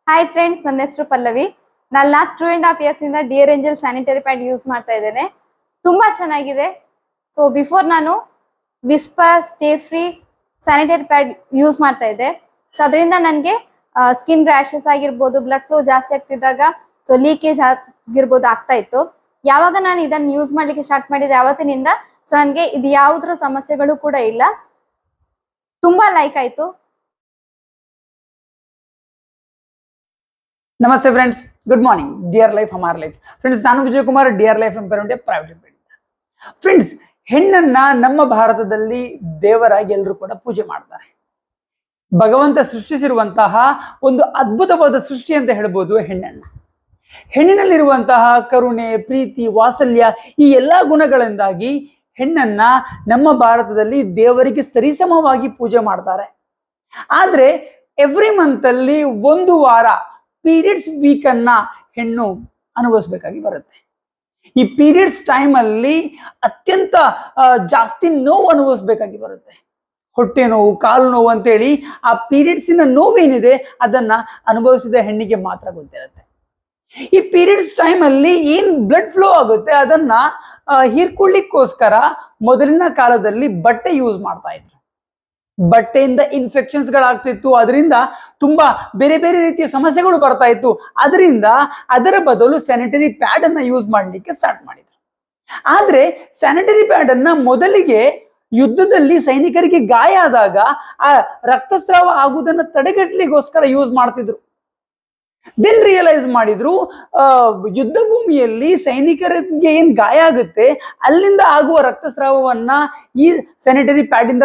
Hi friends, ನನ್ನ ಹೆಸರು ಪಲ್ಲವಿ. ನಾನು ಲಾಸ್ಟ್ 2.5 years ಇಂದ dear angel sanitary pad use ಮಾಡ್ತಾ ಇದ್ದೇನೆ. ತುಂಬಾ ಚೆನ್ನಾಗಿದೆ. ಸೊ ಬಿಫೋರ್ ನಾನು whisper stay free sanitary pad use ಮಾಡ್ತಾ ಇದ್ದೆ. ಸೊ ಅದರಿಂದ ನನಗೆ ಸ್ಕಿನ್ ರ್ಯಾಷಸ್ ಆಗಿರ್ಬೋದು, ಬ್ಲಡ್ ಫ್ಲೋ ಜಾಸ್ತಿ ಆಗ್ತಿದ್ದಾಗ ಸೊ ಲೀಕೇಜ್ ಆಗಿರ್ಬೋದು ಆಗ್ತಾ ಇತ್ತು. ಯಾವಾಗ ನಾನು ಇದನ್ನು ಯೂಸ್ ಮಾಡ್ಲಿಕ್ಕೆ ಸ್ಟಾರ್ಟ್ ಮಾಡಿದೆ ಅವತ್ತಿನಿಂದ ಸೊ ನನಗೆ ಇದು ಯಾವುದ್ರ ಸಮಸ್ಯೆಗಳು ಕೂಡ ಇಲ್ಲ. ತುಂಬಾ ಲೈಕ್ ಆಯ್ತು. ನಮಸ್ತೆ friends, good morning. Dear life ಹಮಾರ್ ಲೈಫ್ ಫ್ರೆಂಡ್ಸ್, ನಾನು Vijay Kumar, dear life empire private limited. Friends, ಹೆಣ್ಣನ್ನ ನಮ್ಮ ಭಾರತದಲ್ಲಿ ದೇವರಾಗಿ ಎಲ್ಲರೂ ಕೂಡ ಪೂಜೆ ಮಾಡ್ತಾರೆ. ಭಗವಂತ ಸೃಷ್ಟಿಸಿರುವಂತಹ ಒಂದು ಅದ್ಭುತವಾದ ಸೃಷ್ಟಿ ಅಂತ ಹೇಳ್ಬೋದು ಹೆಣ್ಣನ್ನ. ಹೆಣ್ಣಿನಲ್ಲಿರುವಂತಹ ಕರುಣೆ, ಪ್ರೀತಿ, ವಾತ್ಸಲ್ಯ ಈ ಎಲ್ಲಾ ಗುಣಗಳಿಂದಾಗಿ ಹೆಣ್ಣನ್ನ ನಮ್ಮ ಭಾರತದಲ್ಲಿ ದೇವರಿಗೆ ಸರಿಸಮವಾಗಿ ಪೂಜೆ ಮಾಡ್ತಾರೆ. ಆದ್ರೆ ಎವ್ರಿ ಮಂತ್ ಅಲ್ಲಿ ಒಂದು ವಾರ ಪೀರಿಯಡ್ಸ್ ವೀಕ್ ಅನ್ನ ಹೆಣ್ಣು ಅನುಭವಿಸ್ಬೇಕಾಗಿ ಬರುತ್ತೆ. ಈ ಪೀರಿಯಡ್ಸ್ ಟೈಮ್ ಅಲ್ಲಿ ಅತ್ಯಂತ ಜಾಸ್ತಿ ನೋವು ಅನುಭವಿಸ್ಬೇಕಾಗಿ ಬರುತ್ತೆ. ಹೊಟ್ಟೆ ನೋವು, ಕಾಲು ನೋವು ಅಂತೇಳಿ ಆ ಪೀರಿಯಡ್ಸಿನ ನೋವೇನಿದೆ ಅದನ್ನ ಅನುಭವಿಸಿದ ಹೆಣ್ಣಿಗೆ ಮಾತ್ರ ಗೊತ್ತಿರುತ್ತೆ. ಈ ಪೀರಿಯಡ್ಸ್ ಟೈಮ್ ಅಲ್ಲಿ ಏನ್ ಬ್ಲಡ್ ಫ್ಲೋ ಆಗುತ್ತೆ ಅದನ್ನ ಹೀರ್ಕೊಳ್ಳಿಕ್ಕೋಸ್ಕರ ಮೊದಲಿನ ಕಾಲದಲ್ಲಿ ಬಟ್ಟೆ ಯೂಸ್ ಮಾಡ್ತಾ ಇದ್ರು. ಬಟ್ಟೆಯಿಂದ ಇನ್ಫೆಕ್ಷನ್ಸ್ ಗಳಾಗ್ತಿತ್ತು, ಅದರಿಂದ ತುಂಬಾ ಬೇರೆ ಬೇರೆ ರೀತಿಯ ಸಮಸ್ಯೆಗಳು ಬರ್ತಾ ಇತ್ತು. ಅದರಿಂದ ಅದರ ಬದಲು ಸ್ಯಾನಿಟರಿ ಪ್ಯಾಡ್ ಅನ್ನ ಯೂಸ್ ಮಾಡ್ಲಿಕ್ಕೆ ಸ್ಟಾರ್ಟ್ ಮಾಡಿದ್ರು. ಆದ್ರೆ ಸ್ಯಾನಿಟರಿ ಪ್ಯಾಡ್ ಅನ್ನ ಮೊದಲಿಗೆ ಯುದ್ಧದಲ್ಲಿ ಸೈನಿಕರಿಗೆ ಗಾಯ ಆದಾಗ ಆ ರಕ್ತಸ್ರಾವ ಆಗುವುದನ್ನು ತಡೆಗಟ್ಟಲಿಗೋಸ್ಕರ ಯೂಸ್ ಮಾಡ್ತಿದ್ರು. ದೆನ್ ರಿಯಲೈಸ್ ಮಾಡಿದ್ರು, ಯುದ್ಧ ಭೂಮಿಯಲ್ಲಿ ಸೈನಿಕರಿಗೆ ಏನ್ ಗಾಯ ಆಗುತ್ತೆ ಅಲ್ಲಿಂದ ಆಗುವ ರಕ್ತಸ್ರಾವವನ್ನ ಈ ಸ್ಯಾನಿಟರಿ ಪ್ಯಾಡ್ ಇಂದ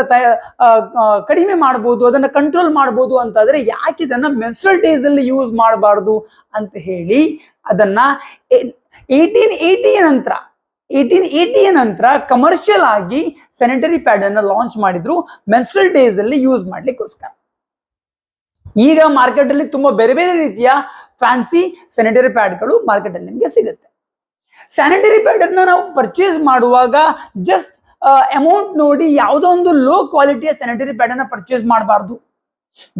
ಕಡಿಮೆ ಮಾಡಬಹುದು, ಅದನ್ನ ಕಂಟ್ರೋಲ್ ಮಾಡಬಹುದು ಅಂತಾದ್ರೆ ಯಾಕೆ ಇದನ್ನ ಮೆನ್ಸ್ಟ್ರಲ್ ಡೇಸ್ ಅಲ್ಲಿ ಯೂಸ್ ಮಾಡಬಾರ್ದು ಅಂತ ಹೇಳಿ ಅದನ್ನ 1880 ನಂತರ ಕಮರ್ಷಿಯಲ್ ಆಗಿ ಸ್ಯಾನಿಟರಿ ಪ್ಯಾಡ್ ಅನ್ನ ಲಾಂಚ್ ಮಾಡಿದ್ರು ಮೆನ್ಸ್ಟ್ರಲ್ ಡೇಸ್ ಅಲ್ಲಿ ಯೂಸ್ ಮಾಡ್ಲಿಕ್ಕೋಸ್ಕರ. ಈಗ ಮಾರ್ಕೆಟ್ ಅಲ್ಲಿ ತುಂಬಾ ಬೇರೆ ಬೇರೆ ರೀತಿಯ ಫ್ಯಾನ್ಸಿ ಸ್ಯಾನಿಟರಿ ಪ್ಯಾಡ್ಗಳು ಮಾರ್ಕೆಟ್ ಅಲ್ಲಿ ನಿಮಗೆ ಸಿಗುತ್ತೆ. ಸ್ಯಾನಿಟರಿ ಪ್ಯಾಡ್ ಅನ್ನ ನಾವು ಪರ್ಚೇಸ್ ಮಾಡುವಾಗ ಜಸ್ಟ್ ಅಮೌಂಟ್ ನೋಡಿ ಯಾವುದೋ ಒಂದು ಲೋ ಕ್ವಾಲಿಟಿಯ ಸ್ಯಾನಿಟರಿ ಪ್ಯಾಡ್ ಅನ್ನ ಪರ್ಚೇಸ್ ಮಾಡಬಾರ್ದು.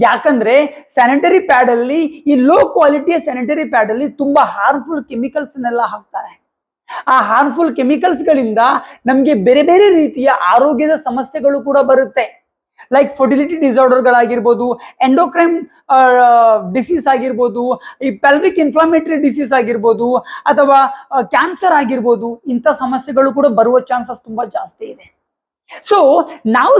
ಯಾಕಂದ್ರೆ ಸ್ಯಾನಿಟರಿ ಪ್ಯಾಡ್ ಅಲ್ಲಿ ಈ ಲೋ ಕ್ವಾಲಿಟಿಯ ಸ್ಯಾನಿಟರಿ ಪ್ಯಾಡ್ ಅಲ್ಲಿ ತುಂಬಾ ಹಾರ್ಮ್ಫುಲ್ ಕೆಮಿಕಲ್ಸ್ ಹಾಕ್ತಾರೆ. ಆ ಹಾರ್ಮ್ಫುಲ್ ಕೆಮಿಕಲ್ಸ್ ಗಳಿಂದ ನಮ್ಗೆ ಬೇರೆ ಬೇರೆ ರೀತಿಯ ಆರೋಗ್ಯದ ಸಮಸ್ಯೆಗಳು ಕೂಡ ಬರುತ್ತೆ. ಲೈಕ್ ಫರ್ಟಿಲಿಟಿ ಡಿಸಾರ್ಡರ್ಗಳಾಗಿರ್ಬೋದು, ಎಂಡೋಕ್ರೈನ್ ಡಿಸೀಸ್ ಆಗಿರ್ಬೋದು, ಈ ಪೆಲ್ವಿಕ್ ಇನ್ಫ್ಲಮೇಟರಿ ಡಿಸೀಸ್ ಆಗಿರ್ಬೋದು, ಅಥವಾ ಕ್ಯಾನ್ಸರ್ ಆಗಿರ್ಬೋದು, ಇಂಥ ಸಮಸ್ಯೆಗಳು ಕೂಡ ಬರುವ ಚಾನ್ಸಸ್ ತುಂಬಾ ಜಾಸ್ತಿ ಇದೆ. ಸೊ ನಾವು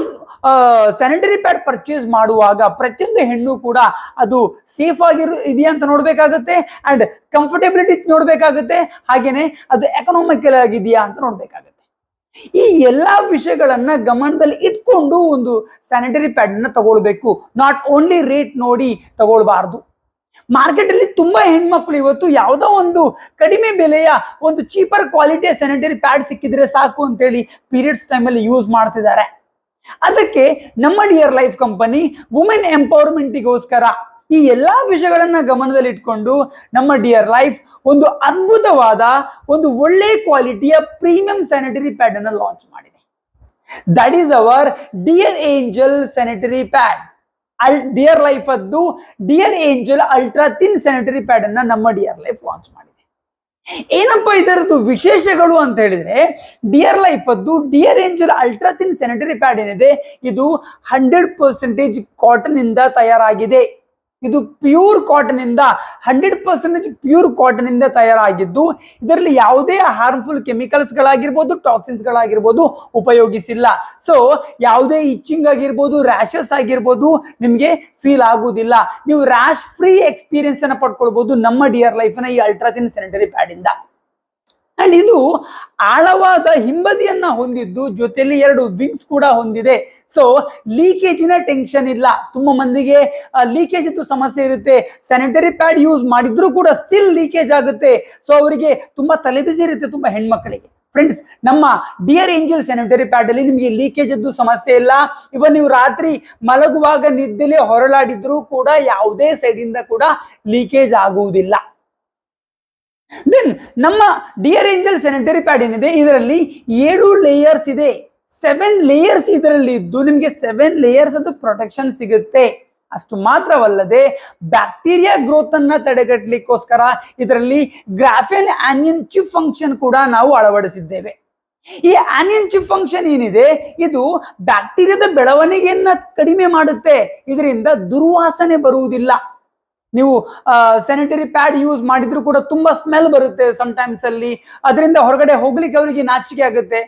ಸ್ಯಾನಿಟರಿ ಪ್ಯಾಡ್ ಪರ್ಚೇಸ್ ಮಾಡುವಾಗ ಪ್ರತಿಯೊಂದು ಹೆಣ್ಣು ಕೂಡ ಅದು ಸೇಫ್ ಇದೆಯಾ ಅಂತ ನೋಡ್ಬೇಕಾಗುತ್ತೆ, ಅಂಡ್ ಕಂಫರ್ಟಬಿಲಿಟಿ ನೋಡ್ಬೇಕಾಗುತ್ತೆ, ಹಾಗೇನೆ ಅದು ಎಕನಾಮಿಕಲ್ ಆಗಿದೆಯಾ ಅಂತ ನೋಡ್ಬೇಕಾಗುತ್ತೆ. ಈ ಎಲ್ಲಾ ವಿಷಯಗಳನ್ನ ಗಮನದಲ್ಲಿ ಇಟ್ಕೊಂಡು ಒಂದು ಸ್ಯಾನಿಟರಿ ಪ್ಯಾಡ್ ಅನ್ನ ತಗೊಳ್ಬೇಕು. ನಾಟ್ ಓನ್ಲಿ ರೇಟ್ ನೋಡಿ ತಗೊಳ್ಬಾರ್ದು. ಮಾರ್ಕೆಟ್ ಅಲ್ಲಿ ತುಂಬಾ ಹೆಣ್ಮಕ್ಳು ಇವತ್ತು ಯಾವುದೋ ಒಂದು ಕಡಿಮೆ ಬೆಲೆಯ ಒಂದು ಚೀಪರ್ ಕ್ವಾಲಿಟಿಯ ಸ್ಯಾನಿಟರಿ ಪ್ಯಾಡ್ ಸಿಕ್ಕಿದ್ರೆ ಸಾಕು ಅಂತೇಳಿ ಪೀರಿಯಡ್ಸ್ ಟೈಮ್ ಅಲ್ಲಿ ಯೂಸ್ ಮಾಡ್ತಿದ್ದಾರೆ. ಅದಕ್ಕೆ ನಮ್ಮ ಡಿಯರ್ ಲೈಫ್ ಕಂಪನಿ ವುಮೆನ್ ಎಂಪವರ್ಮೆಂಟ್ಗೋಸ್ಕರ ಈ ಎಲ್ಲಾ ವಿಷಯಗಳನ್ನ ಗಮನದಲ್ಲಿ ಇಟ್ಕೊಂಡು ನಮ್ಮ ಡಿಯರ್ ಲೈಫ್ ಒಂದು ಅದ್ಭುತವಾದ ಒಂದು ಒಳ್ಳೆ ಕ್ವಾಲಿಟಿಯ ಪ್ರೀಮಿಯಂ ಸ್ಯಾನಿಟರಿ ಪ್ಯಾಡ್ ಅನ್ನ ಲಾಂಚ್ ಮಾಡಿದೆ. That is our dear angel sanitary pad. Dear life ಅದ್ದು dear angel ultra thin sanitary pad ಅನ್ನ ನಮ್ಮ ಡಿಯರ್ ಲೈಫ್ ಲಾಂಚ್ ಮಾಡಿದೆ. ಏನಪ್ಪಾ ಇದರದ್ದು ವಿಶೇಷಗಳು ಅಂತ ಹೇಳಿದ್ರೆ, ಡಿಯರ್ ಲೈಫ್ ಅದ್ದು dear angel ultra thin sanitary pad ಏನಿದೆ ಇದು 100% ಕಾಟನ್ ಇಂದ ತಯಾರಾಗಿದೆ. ಇದು ಪ್ಯೂರ್ ಕಾಟನ್ ಇಂದ 100% ಪ್ಯೂರ್ ಕಾಟನ್ ಇಂದ ತಯಾರಾಗಿದ್ದು ಇದರಲ್ಲಿ ಯಾವುದೇ ಹಾರ್ಮ್ಫುಲ್ ಕೆಮಿಕಲ್ಸ್ ಗಳಾಗಿರ್ಬೋದು, ಟಾಕ್ಸಿನ್ಸ್ ಗಳಾಗಿರ್ಬೋದು ಉಪಯೋಗಿಸಿಲ್ಲ. ಸೊ ಯಾವುದೇ ಇಚ್ಚಿಂಗ್ ಆಗಿರ್ಬೋದು, ರ್ಯಾಷಸ್ ಆಗಿರ್ಬೋದು ನಿಮ್ಗೆ ಫೀಲ್ ಆಗುವುದಿಲ್ಲ. ನೀವು ರ್ಯಾಶ್ ಫ್ರೀ ಎಕ್ಸ್ಪೀರಿಯನ್ಸ್ ಅನ್ನ ಪಡ್ಕೊಳ್ಬಹುದು ನಮ್ಮ ಡಿಯರ್ ಲೈಫ್ ನ ಈ ಅಲ್ಟ್ರಾ ಥಿನ್ ಸ್ಯಾನಿಟರಿ ಪ್ಯಾಡ್ ಇಂದ. ಅಂಡ್ ಇದು ಆಳವಾದ ಹಿಂಬದಿಯನ್ನ ಹೊಂದಿದ್ದು ಜೊತೆಯಲ್ಲಿ 2 ವಿಂಗ್ಸ್ ಕೂಡ ಹೊಂದಿದೆ. ಸೊ ಲೀಕೇಜಿನ ಟೆನ್ಷನ್ ಇಲ್ಲ. ತುಂಬಾ ಮಂದಿಗೆ ಲೀಕೇಜ್ ಇತ್ತು ಸಮಸ್ಯೆ ಇರುತ್ತೆ. ಸ್ಯಾನಿಟರಿ ಪ್ಯಾಡ್ ಯೂಸ್ ಮಾಡಿದ್ರು ಕೂಡ ಸ್ಟಿಲ್ ಲೀಕೇಜ್ ಆಗುತ್ತೆ. ಸೊ ಅವರಿಗೆ ತುಂಬಾ ತಲೆಬಿಸಿ ಇರುತ್ತೆ ತುಂಬಾ ಹೆಣ್ಮಕ್ಳಿಗೆ. ಫ್ರೆಂಡ್ಸ್, ನಮ್ಮ ಡಿಯರ್ ಏಂಜಲ್ ಸ್ಯಾನಿಟರಿ ಪ್ಯಾಡ್ ಅಲ್ಲಿ ನಿಮಗೆ ಲೀಕೇಜ್ ಇದ್ದು ಸಮಸ್ಯೆ ಇಲ್ಲ. ಇವನ್ ನೀವು ರಾತ್ರಿ ಮಲಗುವಾಗ ನಿದ್ದೆಲೆ ಹೊರಳಾಡಿದ್ರು ಕೂಡ ಯಾವುದೇ ಸೈಡ್ ಇಂದ ಕೂಡ ಲೀಕೇಜ್ ಆಗುವುದಿಲ್ಲ. ದೆನ್ ನಮ್ಮ ಡಿಯರ್ ಏಂಜಲ್ ಸ್ಯಾನಿಟರಿ ಪ್ಯಾಡ್ ಏನಿದೆ ಇದರಲ್ಲಿ 7 ಲೇಯರ್ಸ್ ಇದೆ. 7 ಲೇಯರ್ಸ್ ಇದರಲ್ಲಿ ಇದ್ದು ನಿಮಗೆ 7 ಲೇಯರ್ಸ್ ಅದು ಪ್ರೊಟೆಕ್ಷನ್ ಸಿಗುತ್ತೆ. ಅಷ್ಟು ಮಾತ್ರವಲ್ಲದೆ ಬ್ಯಾಕ್ಟೀರಿಯಾ ಗ್ರೋತ್ ಅನ್ನ ತಡೆಗಟ್ಟಲಿಕ್ಕೋಸ್ಕರ ಇದರಲ್ಲಿ ಗ್ರಾಫೆನ್ ಆನಿಯನ್ ಚಿಪ್ ಫಂಕ್ಷನ್ ಕೂಡ ನಾವು ಅಳವಡಿಸಿದ್ದೇವೆ. ಈ ಆನಿಯನ್ ಚಿಪ್ ಫಂಕ್ಷನ್ ಏನಿದೆ ಇದು ಬ್ಯಾಕ್ಟೀರಿಯಾದ ಬೆಳವಣಿಗೆಯನ್ನ ಕಡಿಮೆ ಮಾಡುತ್ತೆ. ಇದರಿಂದ ದುರ್ವಾಸನೆ ಬರುವುದಿಲ್ಲ. ನೀವು ಸ್ಯಾನಿಟರಿ ಪ್ಯಾಡ್ ಯೂಸ್ ಮಾಡಿದ್ರು ಕೂಡ ತುಂಬಾ ಸ್ಮೆಲ್ ಬರುತ್ತೆ ಸಮಟೈಮ್ಸ್ ಅಲ್ಲಿ. ಅದರಿಂದ ಹೊರಗಡೆ ಹೋಗ್ಲಿಕ್ಕೆ ಅವರಿಗೆ ನಾಚಿಕೆ ಆಗುತ್ತೆ.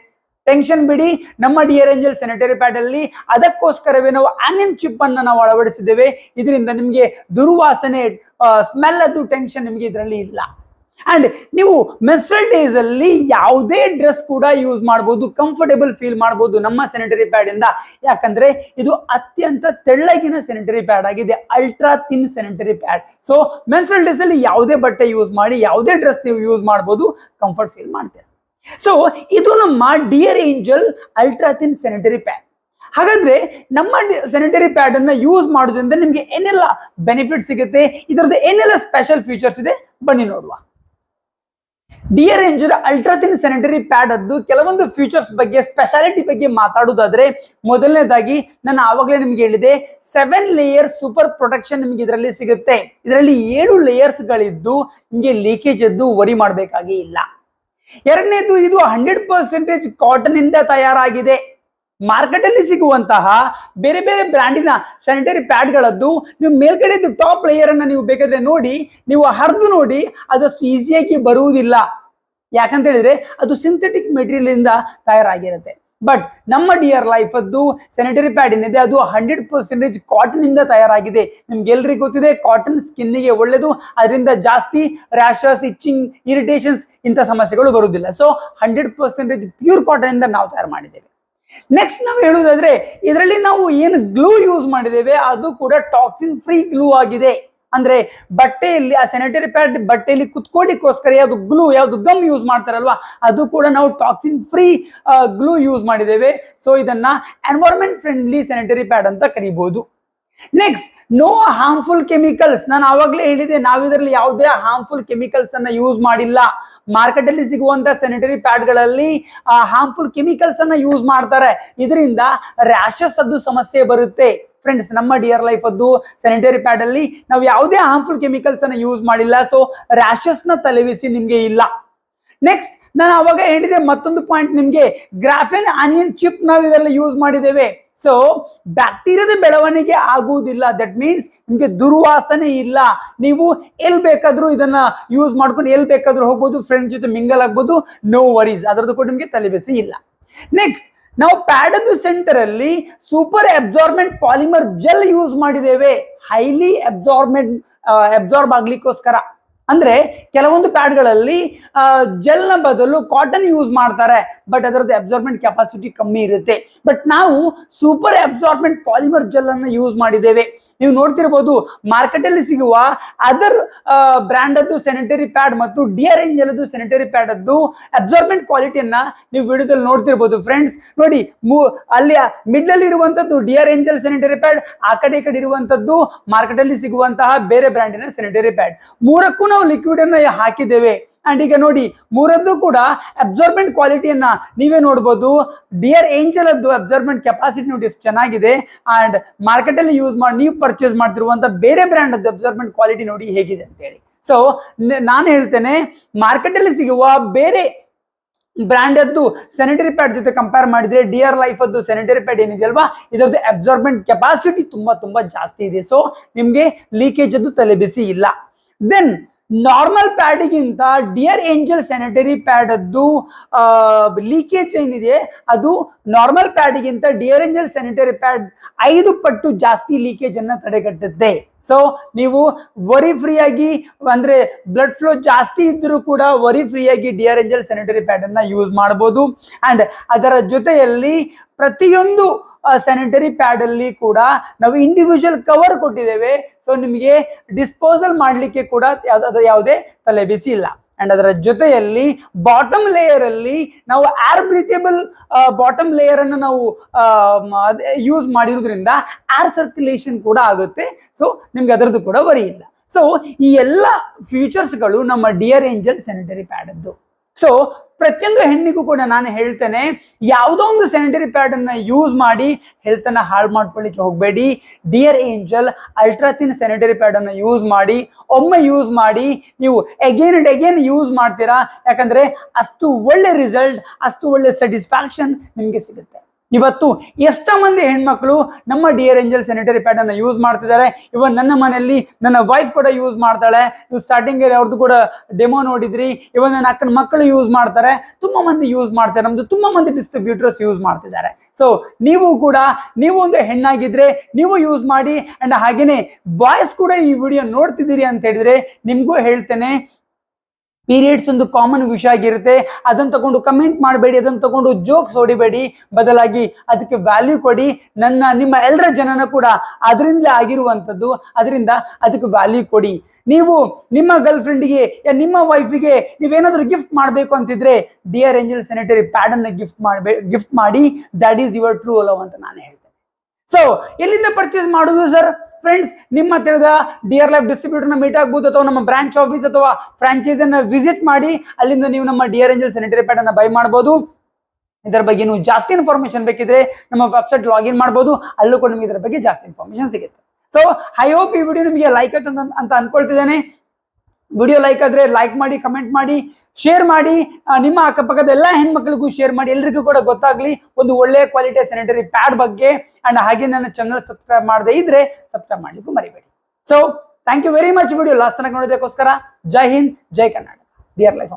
ಟೆನ್ಷನ್ ಬಿಡಿ, ನಮ್ಮ ಡಿಯರ್ ಏಂಜಲ್ ಸ್ಯಾನಿಟರಿ ಪ್ಯಾಡ್ ಅಲ್ಲಿ ಅದಕ್ಕೋಸ್ಕರವೇ ನಾವು ಆನಿಯನ್ ಚಿಪ್ ಅನ್ನ ನಾವು ಅಳವಡಿಸಿದ್ದೇವೆ. ಇದರಿಂದ ನಿಮಗೆ ದುರ್ವಾಸನೆ ಸ್ಮೆಲ್ ಅದು ಟೆನ್ಷನ್ ನಿಮಗೆ ಇದರಲ್ಲಿ ಇಲ್ಲ. ಅಂಡ್ ನೀವು ಮೆನ್ಸ್ಟ್ರಲ್ ಡೇಸ್ ಅಲ್ಲಿ ಯಾವುದೇ ಡ್ರೆಸ್ ಕೂಡ ಯೂಸ್ ಮಾಡಬಹುದು, ಕಂಫರ್ಟೇಬಲ್ ಫೀಲ್ ಮಾಡಬಹುದು ನಮ್ಮ ಸ್ಯಾನಿಟರಿ ಪ್ಯಾಡ್ ಇಂದ. ಯಾಕಂದ್ರೆ ಇದು ಅತ್ಯಂತ ತೆಳ್ಳಗಿನ ಸ್ಯಾನಿಟರಿ ಪ್ಯಾಡ್ ಆಗಿದೆ, ultra thin sanitary pad. So menstrual days ಅಲ್ಲಿ ಯಾವುದೇ ಬಟ್ಟೆ ಯೂಸ್ ಮಾಡಿ, ಯಾವುದೇ ಡ್ರೆಸ್ ನೀವು ಯೂಸ್ ಮಾಡಬಹುದು, ಕಂಫರ್ಟ್ ಫೀಲ್ ಮಾಡ್ತೀರಾ. ಸೊ ಇದು ನಮ್ಮ dear angel ultra thin sanitary pad. ಹಾಗಾದ್ರೆ ನಮ್ಮ ಸ್ಯಾನಿಟರಿ ಪ್ಯಾಡ್ ಅನ್ನ ಯೂಸ್ ಮಾಡೋದ್ರಿಂದ ನಿಮ್ಗೆ ಏನೆಲ್ಲ ಬೆನಿಫಿಟ್ ಸಿಗುತ್ತೆ, ಇದರದ್ದು ಏನೆಲ್ಲ ಸ್ಪೆಷಲ್ ಫೀಚರ್ಸ್ ಇದೆ ಬನ್ನಿ ನೋಡುವ. Dear angel ultra thin sanitary pad ಅದ್ದು ಕೆಲವೊಂದು ಫೀಚರ್ಸ್ ಬಗ್ಗೆ, ಸ್ಪೆಷಾಲಿಟಿ ಬಗ್ಗೆ ಮಾತಾಡೋದಾದ್ರೆ, ಮೊದಲನೇದಾಗಿ ನಾನು ಆವಾಗಲೇ ನಿಮ್ಗೆ ಹೇಳಿದೆ 7 ಲೇಯರ್ ಸೂಪರ್ ಪ್ರೊಟೆಕ್ಷನ್ ನಿಮ್ಗೆ ಇದರಲ್ಲಿ ಸಿಗುತ್ತೆ. ಇದರಲ್ಲಿ 7 ಲೇಯರ್ಸ್ ಗಳಿದ್ದು ನಿಮ್ಗೆ ಲೀಕೇಜ್ ಅದ್ದು ವರಿ ಮಾಡಬೇಕಾಗಿ ಇಲ್ಲ. ಎರಡನೇದು, ಇದು 100% ಕಾಟನ್ ಇಂದ ತಯಾರಾಗಿದೆ. ಮಾರ್ಕೆಟ್ ಅಲ್ಲಿ ಸಿಗುವಂತಹ ಬೇರೆ ಬೇರೆ ಬ್ರ್ಯಾಂಡಿನ ಸ್ಯಾನಿಟರಿ ಪ್ಯಾಡ್ಗಳದ್ದು ನೀವು ಮೇಲ್ಗಡೆ ಟಾಪ್ ಲೇಯರ್ ಅನ್ನ ನೀವು ಬೇಕಾದ್ರೆ ನೋಡಿ, ನೀವು ಹರಿದು ನೋಡಿ, ಅದಷ್ಟು ಈಸಿಯಾಗಿ ಬರುವುದಿಲ್ಲ. ಯಾಕಂತ ಹೇಳಿದ್ರೆ ಅದು ಸಿಂಥೆಟಿಕ್ ಮೆಟೀರಿಯಲ್ ಇಂದ ತಯಾರಾಗಿರುತ್ತೆ. ಬಟ್ ನಮ್ಮ ಡಿಯರ್ ಲೈಫ್ ಅದ್ದು ಸ್ಯಾನಿಟರಿ ಪ್ಯಾಡ್ ಏನಿದೆ ಅದು 100% ಕಾಟನ್ ಇಂದ ತಯಾರಾಗಿದೆ. ನಿಮ್ಗೆಲ್ರಿಗೂ ಗೊತ್ತಿದೆ ಕಾಟನ್ ಸ್ಕಿನ್ನಿಗೆ ಒಳ್ಳೆದು, ಅದರಿಂದ ಜಾಸ್ತಿ ರ್ಯಾಷಸ್, ಇಚ್ಚಿಂಗ್, ಇರಿಟೇಷನ್ಸ್ ಇಂಥ ಸಮಸ್ಯೆಗಳು ಬರುವುದಿಲ್ಲ. ಸೊ 100% ಪ್ಯೂರ್ ಕಾಟನ್ ಇಂದ ನಾವು ತಯಾರು ಮಾಡಿದ್ದೇವೆ. ನೆಕ್ಸ್ಟ್ ನಾವು ಹೇಳುವುದಾದ್ರೆ, ಇದರಲ್ಲಿ ನಾವು ಏನು ಗ್ಲೂ ಯೂಸ್ ಮಾಡಿದ್ದೇವೆ ಅದು ಕೂಡ ಟಾಕ್ಸಿನ್ ಫ್ರೀ ಗ್ಲೂ ಆಗಿದೆ. ಅಂದ್ರೆ ಬಟ್ಟೆಯಲ್ಲಿ, ಆ ಸ್ಯಾನಿಟರಿ ಪ್ಯಾಡ್ ಬಟ್ಟೆಯಲ್ಲಿ ಕುತ್ಕೊಳ್ಳಿಕ್ಕೋಸ್ಕರ ಯಾವ್ದು ಗ್ಲೂ, ಯಾವ್ದು ಗಮ್ ಯೂಸ್ ಮಾಡ್ತಾರಲ್ವಾ, ಅದು ಕೂಡ ನಾವು ಟಾಕ್ಸಿನ್ ಫ್ರೀ ಗ್ಲೂ ಯೂಸ್ ಮಾಡಿದ್ದೇವೆ. ಸೊ ಇದನ್ನ ಎನ್ವೈರನ್ಮೆಂಟ್ ಫ್ರೆಂಡ್ಲಿ ಸ್ಯಾನಿಟರಿ ಪ್ಯಾಡ್ ಅಂತ ಕರೀಬಹುದು. Next, no harmful chemicals. ನಾನು ಆವಾಗಲೇ ಹೇಳಿದೆ, ನಾವು ಇದರಲ್ಲಿ ಯಾವುದೇ ಹಾರ್ಮ್ಫುಲ್ ಕೆಮಿಕಲ್ಸ್ ಅನ್ನ ಯೂಸ್ ಮಾಡಿಲ್ಲ. ಮಾರ್ಕೆಟ್ ಅಲ್ಲಿ ಸಿಗುವಂತ ಸ್ಯಾನಿಟರಿ ಪ್ಯಾಡ್ಗಳಲ್ಲಿ ಹಾರ್ಮ್ಫುಲ್ ಕೆಮಿಕಲ್ಸ್ ಅನ್ನ ಯೂಸ್ ಮಾಡ್ತಾರೆ. ಇದರಿಂದ ರ್ಯಾಷಸ್ ಅದು ಸಮಸ್ಯೆ ಬರುತ್ತೆ. ಫ್ರೆಂಡ್ಸ್, ನಮ್ಮ ಡಿಯರ್ ಲೈಫ್ ಅದ್ದು ಸ್ಯಾನಿಟರಿ ಪ್ಯಾಡ್ ಅಲ್ಲಿ ನಾವು ಯಾವುದೇ ಹಾರ್ಮ್ಫುಲ್ ಕೆಮಿಕಲ್ಸ್ ಅನ್ನ ಯೂಸ್ ಮಾಡಿಲ್ಲ. ಸೊ ರ್ಯಾಷಸ್ ನ ತಲೆಬಿಸಿ ನಿಮ್ಗೆ ಇಲ್ಲ. ನೆಕ್ಸ್ಟ್, ನಾನು ಅವಾಗ ಹೇಳಿದೆ ಮತ್ತೊಂದು ಪಾಯಿಂಟ್ ನಿಮ್ಗೆ, ಗ್ರಾಫೆನ್ ಆನಿಯನ್ ಚಿಪ್ ನಾವು ಇದರಲ್ಲಿ ಯೂಸ್ ಮಾಡಿದ್ದೇವೆ. ಸೊ ಬ್ಯಾಕ್ಟೀರಿಯಾದ ಬೆಳವಣಿಗೆ ಆಗುವುದಿಲ್ಲ. ದಟ್ ಮೀನ್ಸ್ ನಿಮ್ಗೆ ದುರ್ವಾಸನೆ ಇಲ್ಲ. ನೀವು ಎಲ್ಲಿ ಬೇಕಾದ್ರೂ ಇದನ್ನ ಯೂಸ್ ಮಾಡ್ಕೊಂಡು ಎಲ್ಲಿ ಬೇಕಾದ್ರೂ ಹೋಗ್ಬೋದು, ಫ್ರೆಂಡ್ಸ್ ಜೊತೆ ಮಿಂಗಲ್ ಆಗ್ಬೋದು, ನೋ ವರೀಸ್, ಅದರದ್ದು ಕೂಡ ನಿಮ್ಗೆ ತಲೆಬಿಸಿ ಇಲ್ಲ. ನೆಕ್ಸ್ಟ್, ನಾವು ಪ್ಯಾಡ್ ಅದು ಸೆಂಟರ್ ಅಲ್ಲಿ super absorbent polymer gel use ಮಾಡಿದ್ದೇವೆ, ಹೈಲಿ ಅಬ್ಸಾರ್ಬ್ ಆಗ್ಲಿಕ್ಕೋಸ್ಕರ. ಅಂದ್ರೆ ಕೆಲವೊಂದು ಪ್ಯಾಡ್ಗಳಲ್ಲಿ ಜೆಲ್ ನ ಬದಲು ಕಾಟನ್ ಯೂಸ್ ಮಾಡ್ತಾರೆ, ಬಟ್ ಅದರದ್ದು ಅಬ್ಸಾರ್ಬೆಂಟ್ ಕೆಪಾಸಿಟಿ ಕಮ್ಮಿ ಇರುತ್ತೆ. ಬಟ್ ನಾವು ಸೂಪರ್ ಅಬ್ಸಾರ್ಬೆಂಟ್ ಪಾಲಿಮರ್ ಜೆಲ್ ಅನ್ನು ಯೂಸ್ ಮಾಡಿದ್ದೇವೆ. ನೀವು ನೋಡ್ತಿರ್ಬೋದು ಮಾರ್ಕೆಟ್ ಅಲ್ಲಿ ಸಿಗುವ ಅದರ್ ಬ್ರ್ಯಾಂಡ್ ಅದ್ದು ಸ್ಯಾನಿಟರಿ ಪ್ಯಾಡ್ ಮತ್ತು ಡಿಯರ್ ಏಂಜಲ್ ಅದು ಸ್ಯಾನಿಟರಿ ಪ್ಯಾಡ್ ಅದ್ದು ಅಬ್ಸಾರ್ಬೆಂಟ್ ಕ್ವಾಲಿಟಿಯನ್ನ ನೀವು ವಿಡಿಯೋದಲ್ಲಿ ನೋಡ್ತಿರ್ಬೋದು. ಫ್ರೆಂಡ್ಸ್ ನೋಡಿ, ಅಲ್ಲಿ ಮಿಡ್ ಅಲ್ಲಿ ಇರುವಂತದ್ದು ಡಿಯರ್ ಏಂಜಲ್ ಸ್ಯಾನಿಟರಿ ಪ್ಯಾಡ್, ಆ ಕಡೆ ಈ ಕಡೆ ಇರುವಂತದ್ದು ಮಾರ್ಕೆಟ್ ಅಲ್ಲಿ ಸಿಗುವಂತಹ ಬೇರೆ ಬ್ರ್ಯಾಂಡಿನ ಸ್ಯಾನಿಟರಿ ಪ್ಯಾಡ್. ಮೂರಕ್ಕೂ ನಾವು ಲಿಕ್ವಿಡ್ ಅನ್ನ ಹಾಕಿದ್ದೇವೆ. ಅಂಡ್ ಈಗ ನೋಡಿ, ಮೂರದ್ದು ಕೂಡ ಅಬ್ಸಾರ್ಬೆಂಟ್ ಕ್ವಾಲಿಟಿಯನ್ನ ನೀವೇ ನೋಡಬಹುದು. ಡಿಯರ್ ಏಂಜಲ್ ಅದ್ದು ಅಬ್ಸಾರ್ಬೆಂಟ್ ಕೆಪಾಸಿಟಿ ನೋಡಿ ಎಷ್ಟು ಚೆನ್ನಾಗಿದೆ. ಅಂಡ್ ಮಾರ್ಕೆಟ್ ಅಲ್ಲಿ ಯೂಸ್ ಮಾಡಿ ನೀವು ಪರ್ಚೇಸ್ ಮಾಡ್ತಿರುವಂತ ಬೇರೆ ಬ್ರ್ಯಾಂಡ್ ಅದ್ದು ಅಬ್ಸಾರ್ಬೆಂಟ್ ಕ್ವಾಲಿಟಿ ನೋಡಿ ಹೇಗಿದೆ ಅಂತ ಹೇಳಿ. ಸೊ ನಾನು ಹೇಳ್ತೇನೆ, ಮಾರ್ಕೆಟ್ ಅಲ್ಲಿ ಸಿಗುವ ಬೇರೆ ಬ್ರ್ಯಾಂಡ್ ಅದ್ದು ಸ್ಯಾನಿಟರಿ ಪ್ಯಾಡ್ ಜೊತೆ ಕಂಪೇರ್ ಮಾಡಿದ್ರೆ ಡಿಯರ್ ಲೈಫ್ ಅದ್ದು ಸ್ಯಾನಿಟರಿ ಪ್ಯಾಡ್ ಏನಿದೆಯಲ್ವಾ, ಇದರದ್ದು ಅಬ್ಸಾರ್ಬೆಂಟ್ ಕೆಪಾಸಿಟಿ ತುಂಬಾ ಜಾಸ್ತಿ ಇದೆ. ಸೊ ನಿಮ್ಗೆ ಲೀಕೇಜ್ ಅದ್ದು ತಲೆಬಿಸಿ ಇಲ್ಲ. ದೆನ್ ನಾರ್ಮಲ್ ಪ್ಯಾಡಿಗಿಂತ ಡಿಯರ್ ಏಂಜಲ್ ಸ್ಯಾನಿಟರಿ ಪ್ಯಾಡ್ ಅದ್ದು ಲೀಕೇಜ್ ಏನಿದೆ ಅದು ನಾರ್ಮಲ್ ಪ್ಯಾಡಿಗಿಂತ ಡಿಯರ್ ಏಂಜಲ್ ಸ್ಯಾನಿಟರಿ ಪ್ಯಾಡ್ 5 ಪಟ್ಟು ಜಾಸ್ತಿ ಲೀಕೇಜ್ ಅನ್ನ ತಡೆಗಟ್ಟುತ್ತೆ. ಸೊ ನೀವು ವರಿ ಫ್ರೀ ಆಗಿ, ಅಂದ್ರೆ ಬ್ಲಡ್ ಫ್ಲೋ ಜಾಸ್ತಿ ಇದ್ರೂ ಕೂಡ ವರಿ ಫ್ರೀ ಆಗಿ ಡಿಯರ್ ಏಂಜಲ್ ಸ್ಯಾನಿಟರಿ ಪ್ಯಾಡ್ ಅನ್ನ ಯೂಸ್ ಮಾಡಬಹುದು. ಅಂಡ್ ಅದರ ಜೊತೆಯಲ್ಲಿ ಪ್ರತಿಯೊಂದು ಸ್ಯಾನಿಟರಿ ಪ್ಯಾಡ್ ಅಲ್ಲಿ ಕೂಡ ನಾವು ಇಂಡಿವಿಜುವಲ್ ಕವರ್ ಕೊಟ್ಟಿದ್ದೇವೆ. ಸೊ ನಿಮಗೆ ಡಿಸ್ಪೋಸಲ್ ಮಾಡ್ಲಿಕ್ಕೆ ಕೂಡ ಯಾವುದೇ ತಲೆಬಿಸಿ ಇಲ್ಲ. ಅಂಡ್ ಅದರ ಜೊತೆಯಲ್ಲಿ ಬಾಟಮ್ ಲೇಯರ್ ಅಲ್ಲಿ ನಾವು ಏರ್ ಬ್ರೀಥೇಬಲ್ ಬಾಟಮ್ ಲೇಯರ್ ಅನ್ನು ನಾವು ಯೂಸ್ ಮಾಡಿರೋದ್ರಿಂದ ಏರ್ ಸರ್ಕ್ಯುಲೇಷನ್ ಕೂಡ ಆಗುತ್ತೆ. ಸೊ ನಿಮ್ಗೆ ಅದರದ್ದು ಕೂಡ ವರಿ ಇಲ್ಲ. ಸೊ ಈ ಎಲ್ಲ ಫೀಚರ್ಸ್ಗಳು ನಮ್ಮ ಡಿಯರ್ ಏಂಜಲ್ ಸ್ಯಾನಿಟರಿ ಪ್ಯಾಡ್ ಅದ್ದು. ಸೊ ಪ್ರತಿಯೊಂದು ಹೆಣ್ಣಿಗೂ ಕೂಡ ನಾನು ಹೇಳ್ತೇನೆ, ಯಾವುದೋ ಒಂದು ಸ್ಯಾನಿಟರಿ ಪ್ಯಾಡ್ ಅನ್ನ ಯೂಸ್ ಮಾಡಿ ಹೆಲ್ತ್ ಅನ್ನ ಹಾಳು ಮಾಡ್ಕೊಳ್ಳಿಕ್ಕೆ ಹೋಗಬೇಡಿ. Dear angel ultra thin sanitary pad ಅನ್ನ ಯೂಸ್ ಮಾಡಿ. ಒಮ್ಮೆ ಯೂಸ್ ಮಾಡಿ ನೀವು ಅಗೇನ್ ಅಂಡ್ ಅಗೇನ್ ಯೂಸ್ ಮಾಡ್ತೀರಾ, ಯಾಕಂದ್ರೆ ಅಷ್ಟು ಒಳ್ಳೆ ರಿಸಲ್ಟ್, ಅಷ್ಟು ಒಳ್ಳೆ ಸ್ಯಾಟಿಸ್ಫ್ಯಾಕ್ಷನ್ ನಿಮ್ಗೆ ಸಿಗುತ್ತೆ. ಇವತ್ತು ಎಷ್ಟೋ ಮಂದಿ ಹೆಣ್ಮಕ್ಳು ನಮ್ಮ ಡಿಯರ್ ಏಂಜಲ್ ಸ್ಯಾನಿಟರಿ ಪ್ಯಾಡ್ ಅನ್ನ ಯೂಸ್ ಮಾಡ್ತಿದ್ದಾರೆ. ಇವನ್ ನನ್ನ ಮನೆಯಲ್ಲಿ ನನ್ನ ವೈಫ್ ಕೂಡ ಯೂಸ್ ಮಾಡ್ತಾಳೆ. ನೀವು ಸ್ಟಾರ್ಟಿಂಗ್ ಅವ್ರದ್ದು ಕೂಡ ಡೆಮೋ ನೋಡಿದ್ರಿ. ಇವನ್ ನನ್ನ ಅಕ್ಕನ ಮಕ್ಕಳು ಯೂಸ್ ಮಾಡ್ತಾರೆ, ತುಂಬಾ ಮಂದಿ ಯೂಸ್ ಮಾಡ್ತಾರೆ, ನಮ್ದು ತುಂಬಾ ಮಂದಿ ಡಿಸ್ಟ್ರಿಬ್ಯೂಟರ್ಸ್ ಯೂಸ್ ಮಾಡ್ತಿದ್ದಾರೆ. ಸೊ ನೀವು ಕೂಡ, ನೀವು ಒಂದು ಹೆಣ್ಣಾಗಿದ್ರೆ ನೀವು ಯೂಸ್ ಮಾಡಿ. ಅಂಡ್ ಹಾಗೇನೆ ಬಾಯ್ಸ್ ಕೂಡ ಈ ವಿಡಿಯೋ ನೋಡ್ತಿದ್ದೀರಿ ಅಂತ ಹೇಳಿದ್ರೆ ನಿಮ್ಗೂ ಹೇಳ್ತೇನೆ, ಪೀರಿಯಡ್ಸ್ ಒಂದು ಕಾಮನ್ ವಿಷಯ ಆಗಿರುತ್ತೆ. ಅದನ್ನು ತಗೊಂಡು ಕಮೆಂಟ್ ಮಾಡಬೇಡಿ, ಅದನ್ನು ತಗೊಂಡು ಜೋಕ್ಸ್ ಹೊಡಿಬೇಡಿ, ಬದಲಾಗಿ ಅದಕ್ಕೆ ವ್ಯಾಲ್ಯೂ ಕೊಡಿ. ನಿಮ್ಮ ಎಲ್ಲರ ಜನನ ಕೂಡ ಅದರಿಂದಲೇ ಆಗಿರುವಂಥದ್ದು, ಅದರಿಂದ ಅದಕ್ಕೆ ವ್ಯಾಲ್ಯೂ ಕೊಡಿ. ನೀವು ನಿಮ್ಮ ಗರ್ಲ್ ಫ್ರೆಂಡ್ಗೆ ನಿಮ್ಮ ವೈಫಿಗೆ ನೀವೇನಾದ್ರೂ ಗಿಫ್ಟ್ ಮಾಡಬೇಕು ಅಂತಿದ್ರೆ ಡಿಯರ್ ಏಂಜಲ್ ಸ್ಯಾನಿಟರಿ ಪ್ಯಾಡ್ ಅನ್ನ ಗಿಫ್ಟ್ ಮಾಡಿ. That is your true love ಅಂತ ನಾನು ಹೇಳ್ತೇನೆ. ಸೊ ಎಲ್ಲಿಂದ ಪರ್ಚೇಸ್ ಮಾಡೋದು ಸರ್? ಫ್ರೆಂಡ್ಸ್, ನಿಮ್ಮ ಹತ್ತಿರದ ಡಿಯರ್ ಲೈಫ್ ಡಿಸ್ಟ್ರಿಬ್ಯೂಟರ್ ನ ಮೀಟ್ ಆಗ್ಬೋದು, ಅಥವಾ ನಮ್ಮ ಬ್ರಾಂಚ್ ಆಫೀಸ್ ಅಥವಾ ಫ್ರಾಂಚೈಸ್ ಅನ್ನ ವಿಸಿಟ್ ಮಾಡಿ. ಅಲ್ಲಿಂದ ನೀವು ನಮ್ಮ ಡಿಯರ್ ಏಂಜಲ್ ಸ್ಯಾನಿಟರಿ ಪ್ಯಾಡ್ ಅನ್ನ ಬೈ ಮಾಡಬಹುದು. ಇದರ ಬಗ್ಗೆ ನೀವು ಜಾಸ್ತಿ ಇನ್ಫಾರ್ಮೇಶನ್ ಬೇಕಿದ್ರೆ ನಮ್ಮ ವೆಬ್ಸೈಟ್ ಲಾಗಿನ್ ಮಾಡಬಹುದು, ಅಲ್ಲೂ ಕೂಡ ನಿಮಗೆ ಇದರ ಬಗ್ಗೆ ಜಾಸ್ತಿ ಇನ್ಫಾರ್ಮೇಶನ್ ಸಿಗುತ್ತೆ. ಸೊ ಐ ಹೋಪ್ ಈ ವಿಡಿಯೋ ನಿಮಗೆ ಲೈಕ್ ಆಯ್ತು ಅಂತ ಅನ್ಕೊಳ್ತಿದ್ದೇನೆ. ವಿಡಿಯೋ ಲೈಕ್ ಆದ್ರೆ ಲೈಕ್ ಮಾಡಿ, ಕಮೆಂಟ್ ಮಾಡಿ, ಶೇರ್ ಮಾಡಿ. ನಿಮ್ಮ ಅಕ್ಕಪಕ್ಕದ ಎಲ್ಲ ಹೆಣ್ಮಕ್ಳಿಗೂ ಶೇರ್ ಮಾಡಿ, ಎಲ್ರಿಗೂ ಕೂಡ ಗೊತ್ತಾಗ್ಲಿ ಒಂದು ಒಳ್ಳೆಯ ಕ್ವಾಲಿಟಿಯ ಸ್ಯಾನಿಟರಿ ಪ್ಯಾಡ್ ಬಗ್ಗೆ. ಅಂಡ್ ಹಾಗೆ ನನ್ನ ಚಾನಲ್ ಸಬ್ಸ್ಕ್ರೈಬ್ ಮಾಡದೇ ಇದ್ರೆ ಸಬ್ಸ್ಕ್ರೈಬ್ ಮಾಡ್ಲಿಕ್ಕೂ ಮರಿಬೇಡಿ. So thank you very much. Video last ತನಕ ನೋಡೋದಕ್ಕೋಸ್ಕರ ಜೈ ಹಿಂದ್, ಜೈ ಕರ್ನಾಟಕ. Dear life.